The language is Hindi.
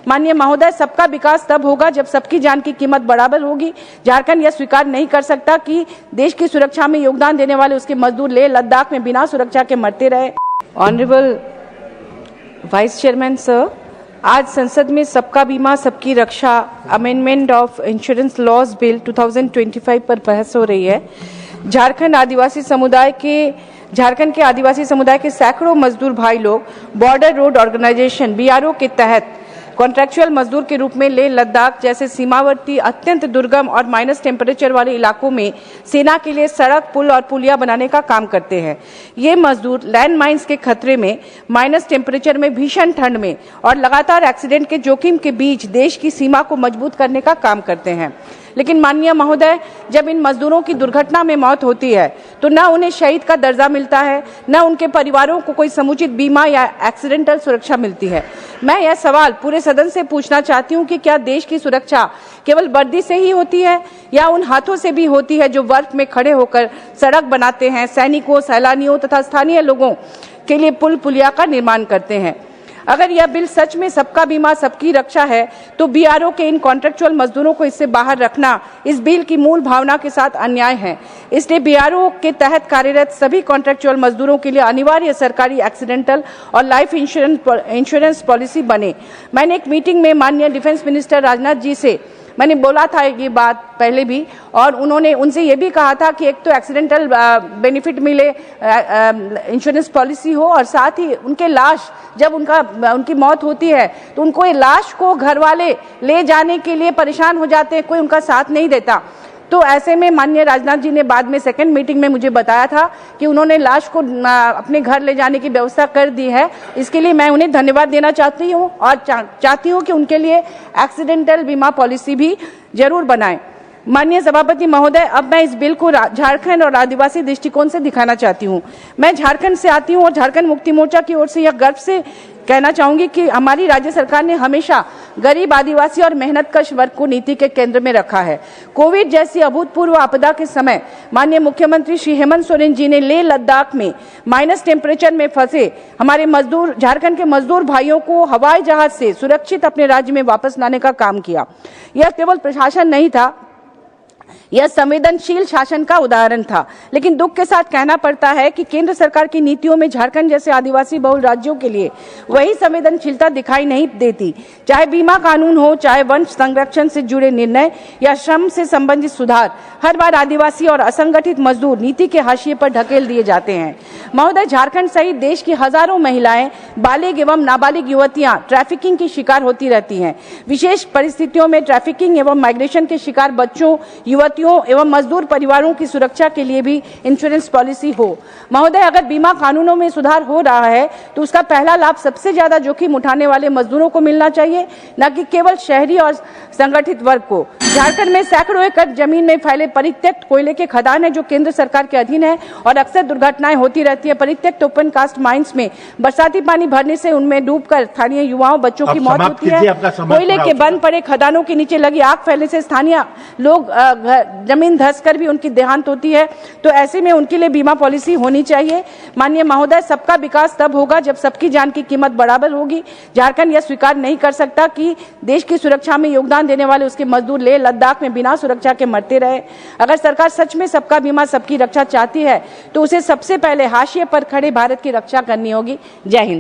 माननीय महोदय, सबका विकास तब होगा जब सबकी जान की कीमत बराबर होगी। झारखंड यह स्वीकार नहीं कर सकता कि देश की सुरक्षा में योगदान देने वाले उसके मजदूर लेह लद्दाख में बिना सुरक्षा के मरते रहे। ऑनरेबल वाइस चेयरमैन सर, आज संसद में सबका बीमा सबकी रक्षा amendment of insurance laws bill 2025 पर बहस हो रही है। झारखंड के आदिवासी समुदाय के सैकड़ों मजदूर भाई लोग बॉर्डर रोड ऑर्गेनाइजेशन BRO के तहत कॉन्ट्रैक्चुअल मजदूर के रूप में लेह लद्दाख जैसे सीमावर्ती अत्यंत दुर्गम और माइनस टेम्परेचर वाले इलाकों में सेना के लिए सड़क, पुल और पुलिया बनाने का काम करते हैं। ये मजदूर लैंड माइंस के खतरे में, माइनस टेम्परेचर में, भीषण ठंड में और लगातार एक्सीडेंट के जोखिम के बीच देश की सीमा को मजबूत करने का काम करते हैं। लेकिन माननीय महोदय, जब इन मजदूरों की दुर्घटना में मौत होती है तो न उन्हें शहीद का दर्जा मिलता है, न उनके परिवारों को कोई समुचित बीमा या एक्सीडेंटल सुरक्षा मिलती है। मैं यह सवाल पूरे सदन से पूछना चाहती हूं कि क्या देश की सुरक्षा केवल वर्दी से ही होती है या उन हाथों से भी होती है जो बर्फ में खड़े होकर सड़क बनाते हैं, सैनिकों, सैलानियों तथा स्थानीय लोगों के लिए पुल पुलिया का निर्माण करते हैं। अगर यह बिल सच में सबका बीमा सबकी रक्षा है तो BRO के इन कॉन्ट्रैक्चुअल मजदूरों को इससे बाहर रखना इस बिल की मूल भावना के साथ अन्याय है। इसलिए BRO के तहत कार्यरत सभी कॉन्ट्रैक्चुअल मजदूरों के लिए अनिवार्य सरकारी एक्सीडेंटल और लाइफ इंश्योरेंस पॉलिसी बने। मैंने एक मीटिंग में माननीय डिफेंस मिनिस्टर राजनाथ जी से मैंने बोला था ये बात पहले भी, और उन्होंने उनसे ये भी कहा था कि एक तो एक्सीडेंटल बेनिफिट मिले, इंश्योरेंस पॉलिसी हो, और साथ ही उनके लाश जब उनकी मौत होती है तो उनको ये लाश को घर वाले ले जाने के लिए परेशान हो जाते हैं, कोई उनका साथ नहीं देता। तो ऐसे में माननीय राजनाथ जी ने बाद में सेकंड मीटिंग में मुझे बताया था कि उन्होंने लाश को अपने घर ले जाने की व्यवस्था कर दी है। इसके लिए मैं उन्हें धन्यवाद देना चाहती हूँ और चाहती हूँ कि उनके लिए एक्सीडेंटल बीमा पॉलिसी भी जरूर बनाएं। माननीय सभापति महोदय, अब मैं इस बिल को झारखंड और आदिवासी दृष्टिकोण से दिखाना चाहती हूँ। मैं झारखंड से आती हूँ और झारखंड मुक्ति मोर्चा की ओर से यह गर्व से कहना चाहूंगी कि हमारी राज्य सरकार ने हमेशा गरीब, आदिवासी और मेहनतकश वर्ग को नीति के केंद्र में रखा है। कोविड जैसी अभूतपूर्व आपदा के समय माननीय मुख्यमंत्री श्री हेमंत सोरेन जी ने लेह लद्दाख में माइनस टेम्परेचर में फंसे हमारे मजदूर, झारखंड के मजदूर भाइयों को हवाई जहाज से सुरक्षित अपने राज्य में वापस लाने का काम किया। यह केवल प्रशासन नहीं था, यह संवेदनशील शासन का उदाहरण था। लेकिन दुख के साथ कहना पड़ता है कि केंद्र सरकार की नीतियों में झारखंड जैसे आदिवासी बहुल राज्यों के लिए वही संवेदनशीलता दिखाई नहीं देती। चाहे बीमा कानून हो, चाहे वन संरक्षण से जुड़े निर्णय या श्रम से संबंधित सुधार, हर बार आदिवासी और असंगठित मजदूर नीति के हाशिए पर ढकेल दिए जाते हैं। महोदय, झारखंड सहित देश की हजारों महिलाएं, बालिग एवं नाबालिग युवतियां ट्रैफिकिंग की शिकार होती रहती हैं। विशेष परिस्थितियों में ट्रैफिकिंग एवं माइग्रेशन के शिकार बच्चों, युवतियों एवं मजदूर परिवारों की सुरक्षा के लिए भी इंश्योरेंस पॉलिसी हो। महोदय, अगर बीमा कानूनों में सुधार हो रहा है तो उसका पहला लाभ सबसे ज्यादा जोखिम उठाने वाले मजदूरों को मिलना चाहिए, न कि केवल शहरी और संगठित वर्ग को। झारखंड में सैकड़ों एकड़ जमीन में फैले परित्यक्त कोयले के खदान है जो केंद्र सरकार के अधीन है और अक्सर दुर्घटनाएं होती रहती है। परित्यक्त ओपन कास्ट माइंस में बरसाती पानी भरने से उनमें डूबकर स्थानीय युवाओं, बच्चों की मौत होती है। कोयले के बंद पड़े खदानों के नीचे लगी आग फैलने से स्थानीय लोग जमीन धंसकर भी उनकी देहांत होती है। तो ऐसे में उनके लिए बीमा पॉलिसी होनी चाहिए। माननीय महोदय, सबका विकास तब होगा जब सबकी जान की कीमत बराबर होगी। झारखंड यह स्वीकार नहीं कर सकता कि देश की सुरक्षा में योगदान देने वाले उसके मजदूर लेह लद्दाख में बिना सुरक्षा के मरते रहे। अगर सरकार सच में सबका बीमा सबकी रक्षा चाहती है तो उसे सबसे पहले हाशिए पर खड़े भारत की रक्षा करनी होगी। जय हिंद।